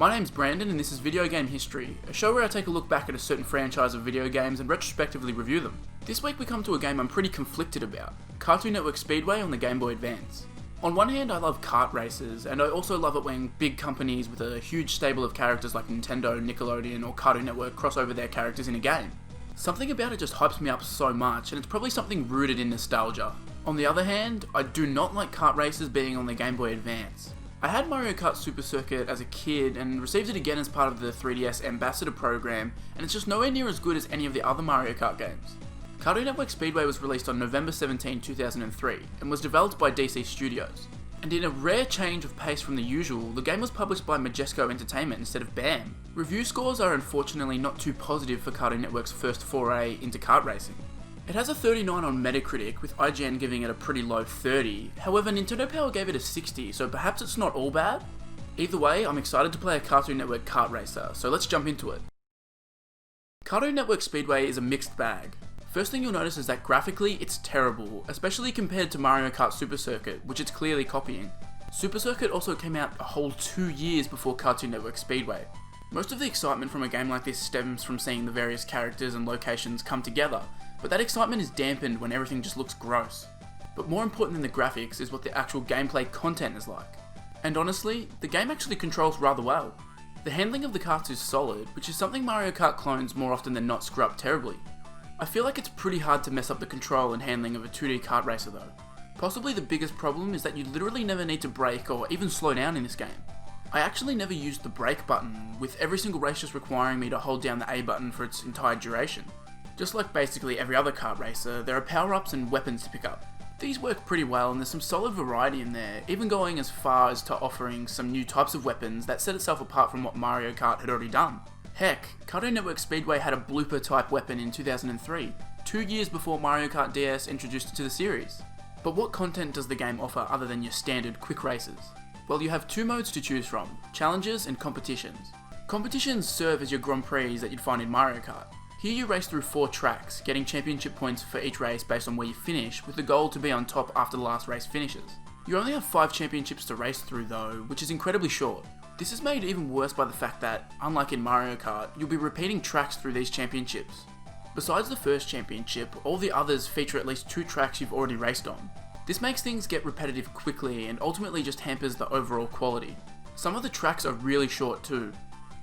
My name's Brandon and this is Video Game History, a show where I take a look back at a certain franchise of video games and retrospectively review them. This week we come to a game I'm pretty conflicted about, Cartoon Network Speedway on the Game Boy Advance. On one hand I love kart races, and I also love it when big companies with a huge stable of characters like Nintendo, Nickelodeon or Cartoon Network cross over their characters in a game. Something about it just hypes me up so much, and it's probably something rooted in nostalgia. On the other hand, I do not like kart races being on the Game Boy Advance. I had Mario Kart Super Circuit as a kid and received it again as part of the 3DS Ambassador program, and it's just nowhere near as good as any of the other Mario Kart games. Cartoon Network Speedway was released on November 17, 2003, and was developed by DC Studios. And in a rare change of pace from the usual, the game was published by Majesco Entertainment instead of BAM. Review scores are unfortunately not too positive for Cartoon Network's first foray into kart racing. It has a 39 on Metacritic, with IGN giving it a pretty low 30, however Nintendo Power gave it a 60, so perhaps it's not all bad? Either way, I'm excited to play a Cartoon Network kart racer, so let's jump into it. Cartoon Network Speedway is a mixed bag. First thing you'll notice is that graphically it's terrible, especially compared to Mario Kart Super Circuit, which it's clearly copying. Super Circuit also came out a whole 2 years before Cartoon Network Speedway. Most of the excitement from a game like this stems from seeing the various characters and locations come together, but that excitement is dampened when everything just looks gross. But more important than the graphics is what the actual gameplay content is like. And honestly, the game actually controls rather well. The handling of the karts is solid, which is something Mario Kart clones more often than not screw up terribly. I feel like it's pretty hard to mess up the control and handling of a 2D kart racer though. Possibly the biggest problem is that you literally never need to brake or even slow down in this game. I actually never used the brake button, with every single race just requiring me to hold down the A button for its entire duration. Just like basically every other kart racer, there are power-ups and weapons to pick up. These work pretty well and there's some solid variety in there, even going as far as to offering some new types of weapons that set itself apart from what Mario Kart had already done. Heck, Cartoon Network Speedway had a blooper type weapon in 2003, 2 years before Mario Kart DS introduced it to the series. But what content does the game offer other than your standard quick races? Well, you have 2 modes to choose from, challenges and competitions. Competitions serve as your Grand Prix that you'd find in Mario Kart. Here you race through 4 tracks, getting championship points for each race based on where you finish, with the goal to be on top after the last race finishes. You only have 5 championships to race through though, which is incredibly short. This is made even worse by the fact that, unlike in Mario Kart, you'll be repeating tracks through these championships. Besides the first championship, all the others feature at least 2 tracks you've already raced on. This makes things get repetitive quickly and ultimately just hampers the overall quality. Some of the tracks are really short too.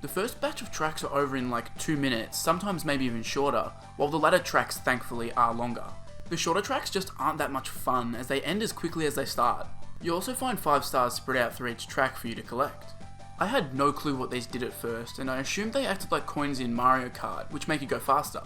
The first batch of tracks are over in like 2 minutes, sometimes maybe even shorter, while the latter tracks thankfully are longer. The shorter tracks just aren't that much fun as they end as quickly as they start. You also find 5 stars spread out through each track for you to collect. I had no clue what these did at first, and I assumed they acted like coins in Mario Kart, which make you go faster.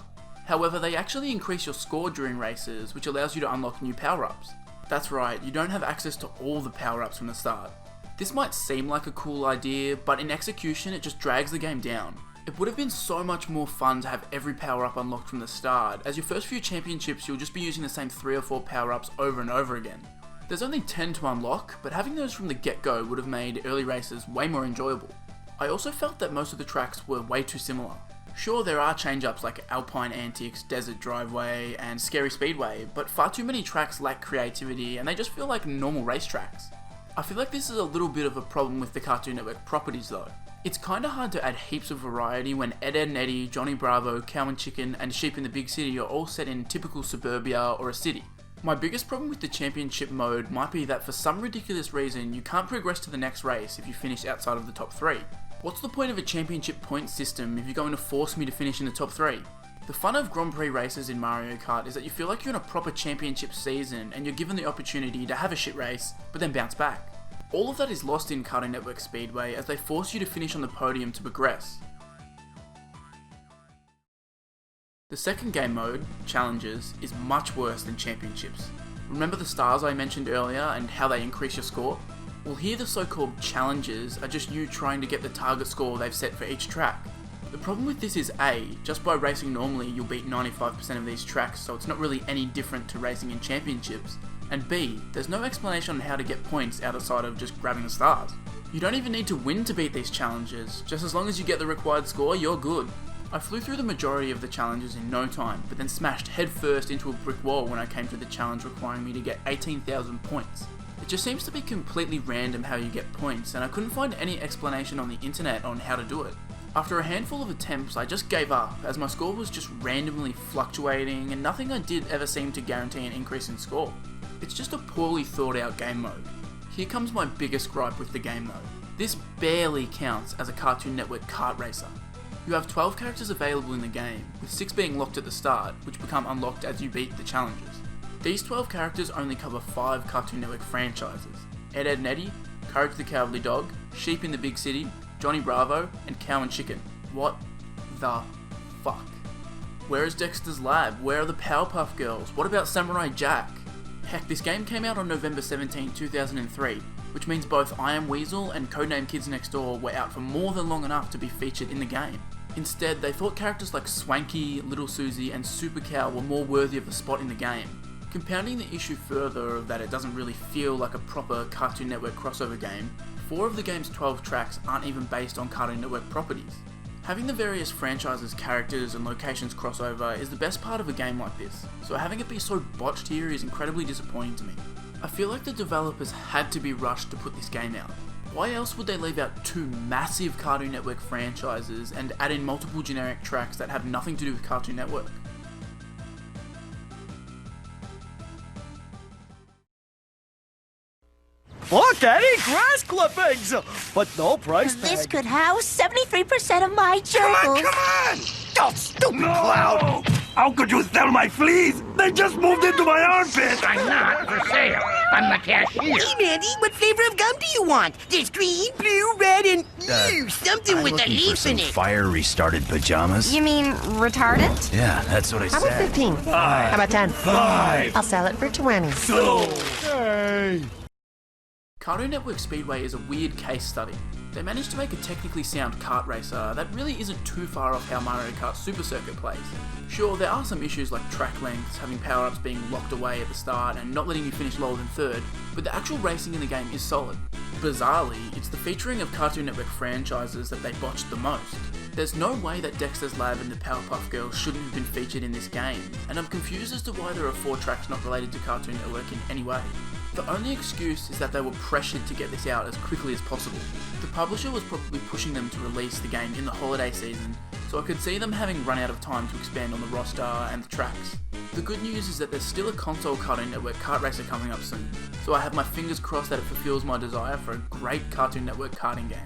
However, they actually increase your score during races, which allows you to unlock new power-ups. That's right, you don't have access to all the power-ups from the start. This might seem like a cool idea, but in execution it just drags the game down. It would have been so much more fun to have every power-up unlocked from the start, as your first few championships you'll just be using the same 3 or 4 power-ups over and over again. There's only 10 to unlock, but having those from the get-go would have made early races way more enjoyable. I also felt that most of the tracks were way too similar. Sure, there are change-ups like Alpine Antics, Desert Driveway, and Scary Speedway, but far too many tracks lack creativity and they just feel like normal racetracks. I feel like this is a little bit of a problem with the Cartoon Network properties though. It's kinda hard to add heaps of variety when Ed, Edd and Eddy, Johnny Bravo, Cow and Chicken, and Sheep in the Big City are all set in typical suburbia or a city. My biggest problem with the championship mode might be that for some ridiculous reason you can't progress to the next race if you finish outside of the top 3. What's the point of a championship point system if you're going to force me to finish in the top 3? The fun of Grand Prix races in Mario Kart is that you feel like you're in a proper championship season and you're given the opportunity to have a shit race, but then bounce back. All of that is lost in Cartoon Network Speedway as they force you to finish on the podium to progress. The second game mode, Challenges, is much worse than Championships. Remember the stars I mentioned earlier and how they increase your score? Well, here the so-called challenges are just you trying to get the target score they've set for each track. The problem with this is A, just by racing normally you'll beat 95% of these tracks, so it's not really any different to racing in championships, and B, there's no explanation on how to get points outside of just grabbing the stars. You don't even need to win to beat these challenges, just as long as you get the required score, you're good. I flew through the majority of the challenges in no time, but then smashed headfirst into a brick wall when I came to the challenge requiring me to get 18,000 points. It just seems to be completely random how you get points, and I couldn't find any explanation on the internet on how to do it. After a handful of attempts, I just gave up, as my score was just randomly fluctuating and nothing I did ever seemed to guarantee an increase in score. It's just a poorly thought out game mode. Here comes my biggest gripe with the game though. This barely counts as a Cartoon Network kart racer. You have 12 characters available in the game, with 6 being locked at the start, which become unlocked as you beat the challenges. These 12 characters only cover 5 Cartoon Network franchises: Ed, Edd and Eddy, Courage the Cowardly Dog, Sheep in the Big City, Johnny Bravo, and Cow and Chicken. What the fuck? Where is Dexter's Lab? Where are the Powerpuff Girls? What about Samurai Jack? Heck, this game came out on November 17, 2003, which means both I Am Weasel and Codename Kids Next Door were out for more than long enough to be featured in the game. Instead, they thought characters like Swanky, Little Susie, and Super Cow were more worthy of a spot in the game. Compounding the issue further of that it doesn't really feel like a proper Cartoon Network crossover game, 4 of the game's 12 tracks aren't even based on Cartoon Network properties. Having the various franchises, characters, and locations crossover is the best part of a game like this, so having it be so botched here is incredibly disappointing to me. I feel like the developers had to be rushed to put this game out. Why else would they leave out 2 massive Cartoon Network franchises and add in multiple generic tracks that have nothing to do with Cartoon Network? Look, Eddie, grass clippings! But no price tag. This could house 73% of my gerbils. Come on! Oh, stupid clown! How could you sell my fleas? They just moved into my armpit! I'm not for sale. I'm the cashier. Hey, Mandy, what flavor of gum do you want? There's green, blue, red, and something with a leaf in it. Fire-restarted pajamas? You mean retardant? Yeah, that's what I How said. about 15? How about 10? 5! I'll sell it for 20. So... Hey! Cartoon Network Speedway is a weird case study. They managed to make a technically sound kart racer that really isn't too far off how Mario Kart Super Circuit plays. Sure, there are some issues like track lengths, having power-ups being locked away at the start and not letting you finish lower than third, but the actual racing in the game is solid. Bizarrely, it's the featuring of Cartoon Network franchises that they botched the most. There's no way that Dexter's Lab and the Powerpuff Girls shouldn't have been featured in this game, and I'm confused as to why there are 4 tracks not related to Cartoon Network in any way. The only excuse is that they were pressured to get this out as quickly as possible. The publisher was probably pushing them to release the game in the holiday season, so I could see them having run out of time to expand on the roster and the tracks. The good news is that there's still a console Cartoon Network kart racer coming up soon, so I have my fingers crossed that it fulfills my desire for a great Cartoon Network karting game.